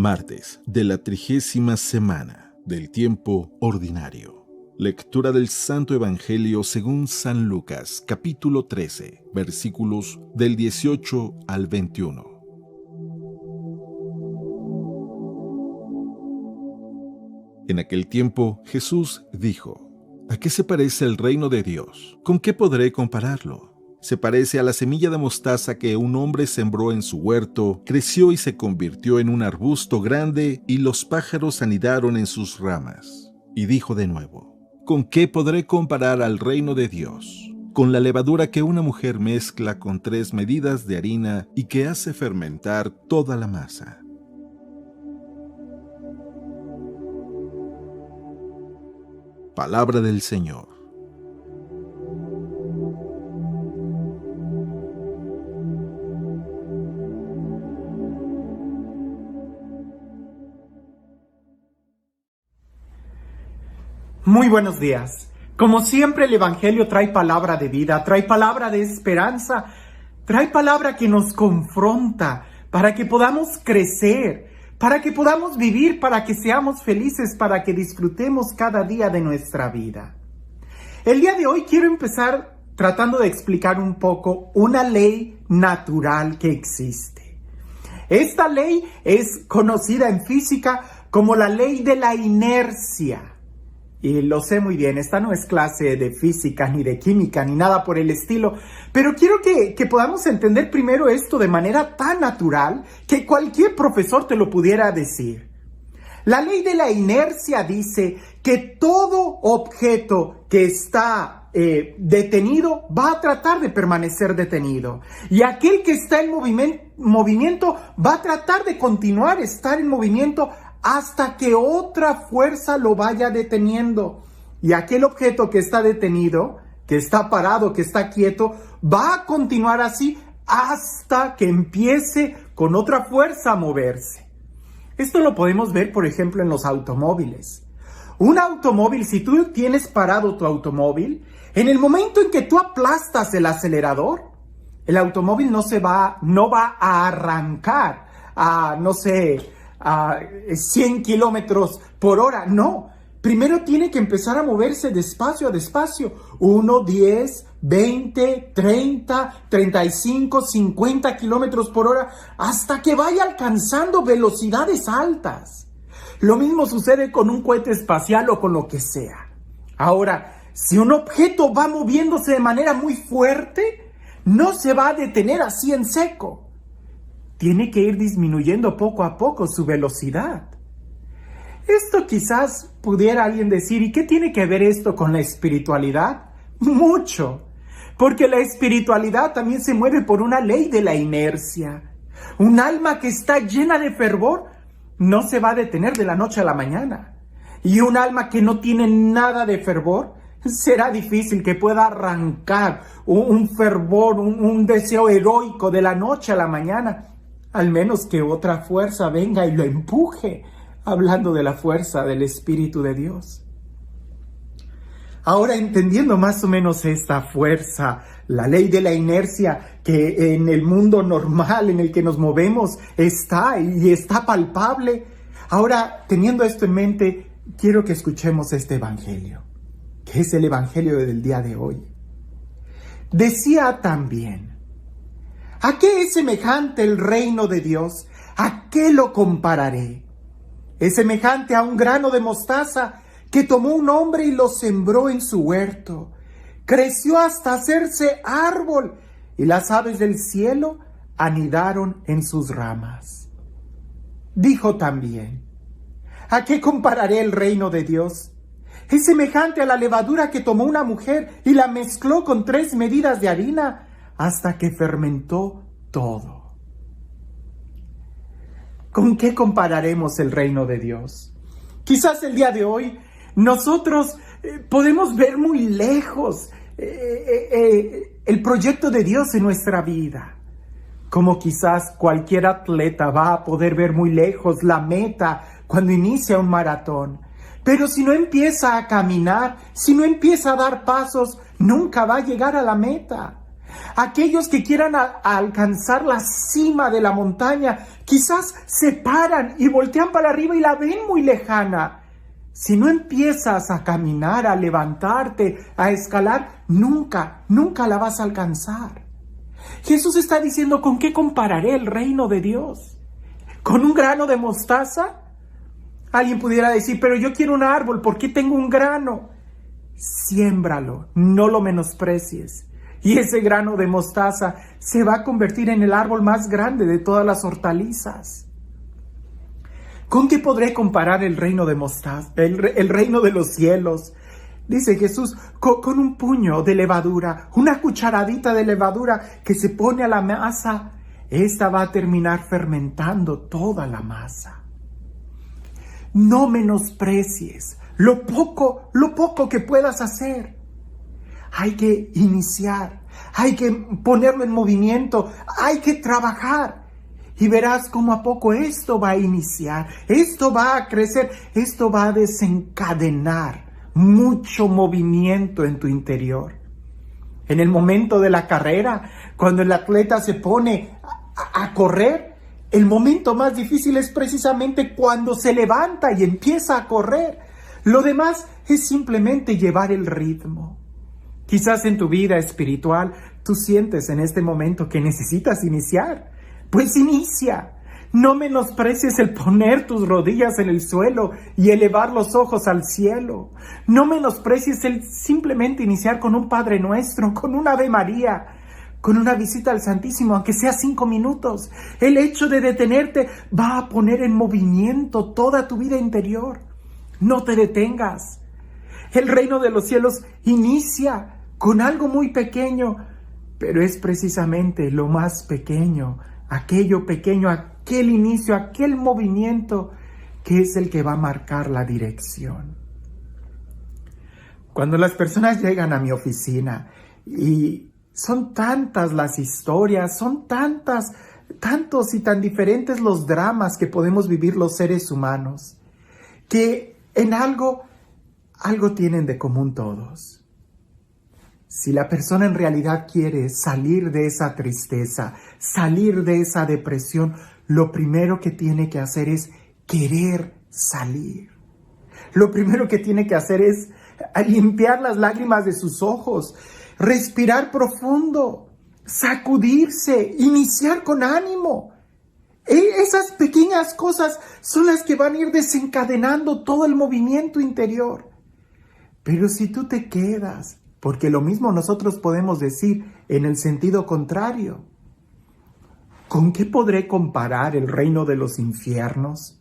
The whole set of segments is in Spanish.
Martes de la 30ª semana del tiempo ordinario. Lectura del Santo Evangelio según San Lucas, capítulo 13, versículos del 18 al 21. En aquel tiempo Jesús dijo: ¿A qué se parece el reino de Dios? ¿Con qué podré compararlo? Se parece a la semilla de mostaza que un hombre sembró en su huerto, creció y se convirtió en un arbusto grande, y los pájaros anidaron en sus ramas. Y dijo de nuevo: ¿Con qué podré comparar al reino de Dios? Con la levadura que una mujer mezcla con 3 medidas de harina y que hace fermentar toda la masa. Palabra del Señor. Muy buenos días. Como siempre, el Evangelio trae palabra de vida, trae palabra de esperanza, trae palabra que nos confronta para que podamos crecer, para que podamos vivir, para que seamos felices, para que disfrutemos cada día de nuestra vida. El día de hoy quiero empezar tratando de explicar un poco una ley natural que existe. Esta ley es conocida en física como la ley de la inercia. Y lo sé muy bien, esta no es clase de física, ni de química, ni nada por el estilo, pero quiero que podamos entender primero esto de manera tan natural que cualquier profesor te lo pudiera decir. La ley de la inercia dice que todo objeto que está detenido va a tratar de permanecer detenido, y aquel que está en movimiento va a tratar de continuar estar en movimiento hasta que otra fuerza lo vaya deteniendo. Y aquel objeto que está detenido, que está parado, que está quieto, va a continuar así hasta que empiece con otra fuerza a moverse. Esto lo podemos ver, por ejemplo, en los automóviles. Un automóvil, si tú tienes parado tu automóvil, en el momento en que tú aplastas el acelerador, el automóvil no va a arrancar a, a 100 kilómetros por hora. No, primero tiene que empezar a moverse despacio a despacio. 1, 10, 20, 30, 35, 50 kilómetros por hora, hasta que vaya alcanzando velocidades altas. Lo mismo sucede con un cohete espacial o con lo que sea. Ahora, si un objeto va moviéndose de manera muy fuerte, no se va a detener así en seco. Tiene que ir disminuyendo poco a poco su velocidad. Esto quizás pudiera alguien decir: ¿y qué tiene que ver esto con la espiritualidad? Mucho, porque la espiritualidad también se mueve por una ley de la inercia. Un alma que está llena de fervor no se va a detener de la noche a la mañana. Y un alma que no tiene nada de fervor, será difícil que pueda arrancar un fervor, un deseo heroico de la noche a la mañana. Al menos que otra fuerza venga y lo empuje, hablando de la fuerza del Espíritu de Dios. Ahora, entendiendo más o menos esta fuerza, la ley de la inercia que en el mundo normal en el que nos movemos está y está palpable. Ahora, teniendo esto en mente, quiero que escuchemos este evangelio, que es el evangelio del día de hoy. Decía también: ¿a qué es semejante el reino de Dios? ¿A qué lo compararé? Es semejante a un grano de mostaza que tomó un hombre y lo sembró en su huerto. Creció hasta hacerse árbol, y las aves del cielo anidaron en sus ramas. Dijo también: ¿a qué compararé el reino de Dios? Es semejante a la levadura que tomó una mujer y la mezcló con 3 medidas de harina, hasta que fermentó todo. ¿Con qué compararemos el reino de Dios? Quizás el día de hoy nosotros podemos ver muy lejos el proyecto de Dios en nuestra vida. Como quizás cualquier atleta va a poder ver muy lejos la meta cuando inicia un maratón. Pero si no empieza a caminar, si no empieza a dar pasos, nunca va a llegar a la meta. Aquellos que quieran alcanzar la cima de la montaña, quizás se paran y voltean para arriba y la ven muy lejana. Si no empiezas a caminar, a levantarte, a escalar, nunca la vas a alcanzar. Jesús está diciendo, ¿con qué compararé el reino de Dios? ¿Con un grano de mostaza? Alguien pudiera decir, pero yo quiero un árbol, ¿por qué tengo un grano? Siémbralo, no lo menosprecies. Y ese grano de mostaza se va a convertir en el árbol más grande de todas las hortalizas. ¿Con qué podré comparar el reino de mostaza, el reino de los cielos? Dice Jesús, con un puño de levadura, una cucharadita de levadura que se pone a la masa, esta va a terminar fermentando toda la masa. No menosprecies lo poco que puedas hacer. Hay que iniciar, hay que ponerlo en movimiento, hay que trabajar. Y verás cómo a poco esto va a iniciar, esto va a crecer, esto va a desencadenar mucho movimiento en tu interior. En el momento de la carrera, cuando el atleta se pone a correr, el momento más difícil es precisamente cuando se levanta y empieza a correr. Lo demás es simplemente llevar el ritmo. Quizás en tu vida espiritual tú sientes en este momento que necesitas iniciar. Pues inicia. No menosprecies el poner tus rodillas en el suelo y elevar los ojos al cielo. No menosprecies el simplemente iniciar con un Padre Nuestro, con un Ave María, con una visita al Santísimo, aunque sea 5 minutos. El hecho de detenerte va a poner en movimiento toda tu vida interior. No te detengas. El reino de los cielos inicia con algo muy pequeño, pero es precisamente lo más pequeño, aquello pequeño, aquel inicio, aquel movimiento que es el que va a marcar la dirección. Cuando las personas llegan a mi oficina y son tantas las historias, son tantos y tan diferentes los dramas que podemos vivir los seres humanos, que en algo tienen de común todos. Si la persona en realidad quiere salir de esa tristeza, salir de esa depresión, lo primero que tiene que hacer es querer salir. Lo primero que tiene que hacer es limpiar las lágrimas de sus ojos, respirar profundo, sacudirse, iniciar con ánimo. Esas pequeñas cosas son las que van a ir desencadenando todo el movimiento interior. Pero si tú te quedas, porque lo mismo nosotros podemos decir en el sentido contrario, ¿con qué podré comparar el reino de los infiernos?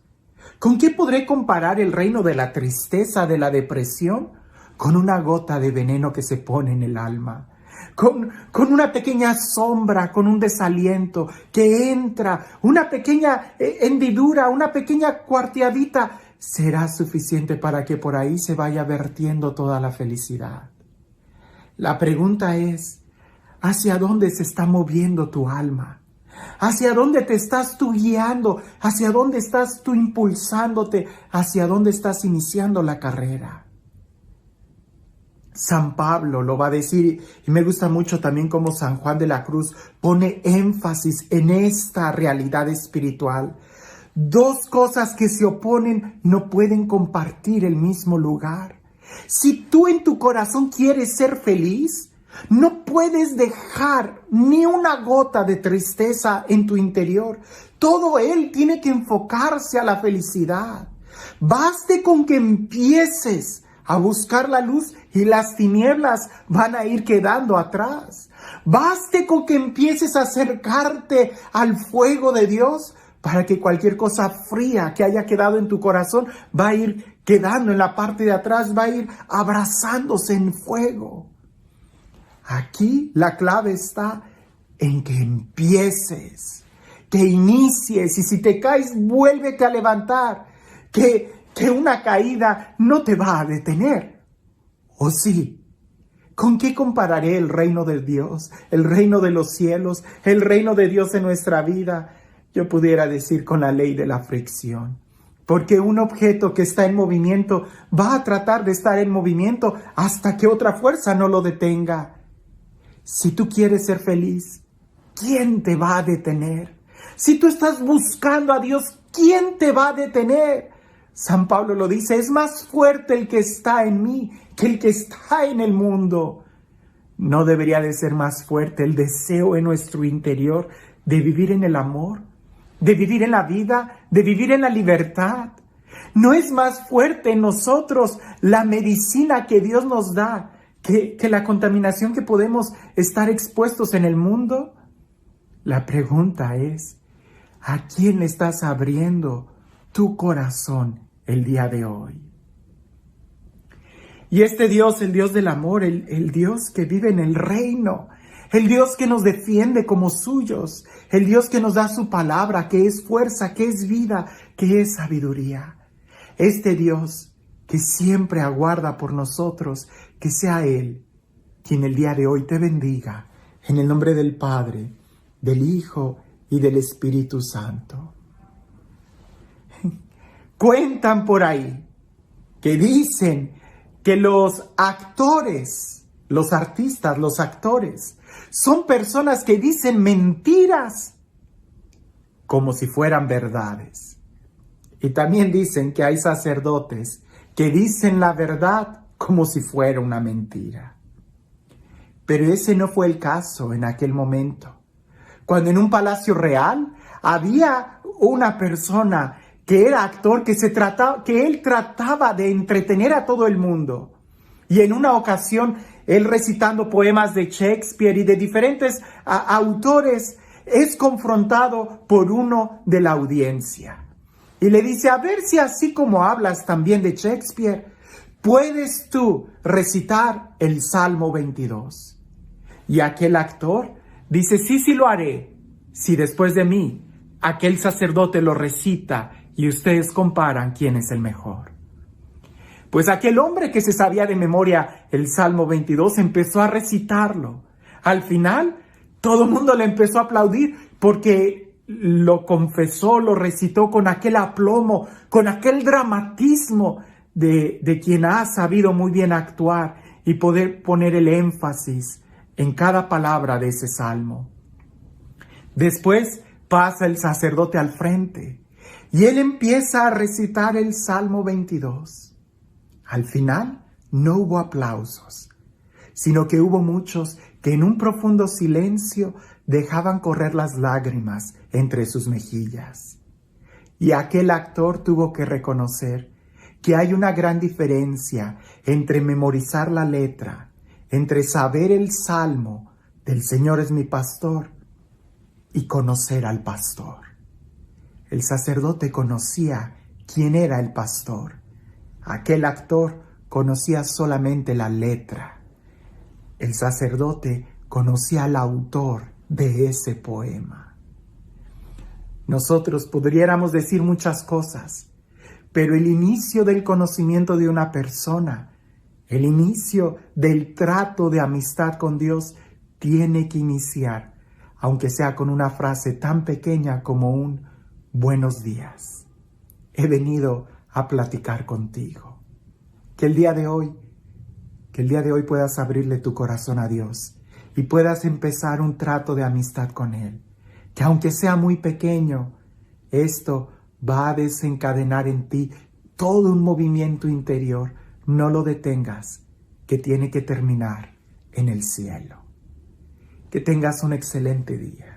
¿Con qué podré comparar el reino de la tristeza, de la depresión? Con una gota de veneno que se pone en el alma. Con una pequeña sombra, con un desaliento que entra, una pequeña hendidura, una pequeña cuarteadita, será suficiente para que por ahí se vaya vertiendo toda la felicidad. La pregunta es, ¿hacia dónde se está moviendo tu alma? ¿Hacia dónde te estás tú guiando? ¿Hacia dónde estás tú impulsándote? ¿Hacia dónde estás iniciando la carrera? San Pablo lo va a decir, y me gusta mucho también cómo San Juan de la Cruz pone énfasis en esta realidad espiritual. Dos cosas que se oponen no pueden compartir el mismo lugar. Si tú en tu corazón quieres ser feliz, no puedes dejar ni una gota de tristeza en tu interior. Todo él tiene que enfocarse a la felicidad. Baste con que empieces a buscar la luz y las tinieblas van a ir quedando atrás. Baste con que empieces a acercarte al fuego de Dios para que cualquier cosa fría que haya quedado en tu corazón va a ir quedando en la parte de atrás, va a ir abrazándose en fuego. Aquí la clave está en que empieces, que inicies, y si te caes, vuélvete a levantar, que una caída no te va a detener. ¿O sí? ¿Con qué compararé el reino de Dios, el reino de los cielos, el reino de Dios en nuestra vida? Yo pudiera decir con la ley de la fricción. Porque un objeto que está en movimiento va a tratar de estar en movimiento hasta que otra fuerza no lo detenga. Si tú quieres ser feliz, ¿quién te va a detener? Si tú estás buscando a Dios, ¿quién te va a detener? San Pablo lo dice, es más fuerte el que está en mí que el que está en el mundo. ¿No debería de ser más fuerte el deseo en nuestro interior de vivir en el amor, de vivir en la vida, de vivir en la libertad? ¿No es más fuerte en nosotros la medicina que Dios nos da que la contaminación que podemos estar expuestos en el mundo? La pregunta es, ¿a quién le estás abriendo tu corazón el día de hoy? Y este Dios, el Dios del amor, el Dios que vive en el reino, el Dios que nos defiende como suyos, el Dios que nos da su palabra, que es fuerza, que es vida, que es sabiduría. Este Dios que siempre aguarda por nosotros, que sea Él quien el día de hoy te bendiga, en el nombre del Padre, del Hijo y del Espíritu Santo. Cuentan por ahí que dicen que los actores, los artistas, los actores, son personas que dicen mentiras como si fueran verdades. Y también dicen que hay sacerdotes que dicen la verdad como si fuera una mentira. Pero ese no fue el caso en aquel momento. Cuando en un palacio real había una persona que era actor, que él trataba de entretener a todo el mundo. Y en una ocasión, él recitando poemas de Shakespeare y de diferentes autores, es confrontado por uno de la audiencia. Y le dice, a ver si así como hablas también de Shakespeare, ¿puedes tú recitar el Salmo 22? Y aquel actor dice, sí lo haré, si después de mí aquel sacerdote lo recita y ustedes comparan quién es el mejor. Pues aquel hombre que se sabía de memoria el Salmo 22 empezó a recitarlo. Al final, todo el mundo le empezó a aplaudir porque lo confesó, lo recitó con aquel aplomo, con aquel dramatismo de quien ha sabido muy bien actuar y poder poner el énfasis en cada palabra de ese salmo. Después pasa el sacerdote al frente y él empieza a recitar el Salmo 22. Al final no hubo aplausos, sino que hubo muchos que en un profundo silencio dejaban correr las lágrimas entre sus mejillas. Y aquel actor tuvo que reconocer que hay una gran diferencia entre memorizar la letra, entre saber el salmo del Señor es mi pastor y conocer al pastor. El sacerdote conocía quién era el pastor. Aquel actor conocía solamente la letra. El sacerdote conocía al autor de ese poema. Nosotros pudiéramos decir muchas cosas, pero el inicio del conocimiento de una persona, el inicio del trato de amistad con Dios tiene que iniciar, aunque sea con una frase tan pequeña como un buenos días. He venido a platicar contigo. Que el día de hoy puedas abrirle tu corazón a Dios y puedas empezar un trato de amistad con Él. Que aunque sea muy pequeño, esto va a desencadenar en ti todo un movimiento interior. No lo detengas, que tiene que terminar en el cielo. Que tengas un excelente día.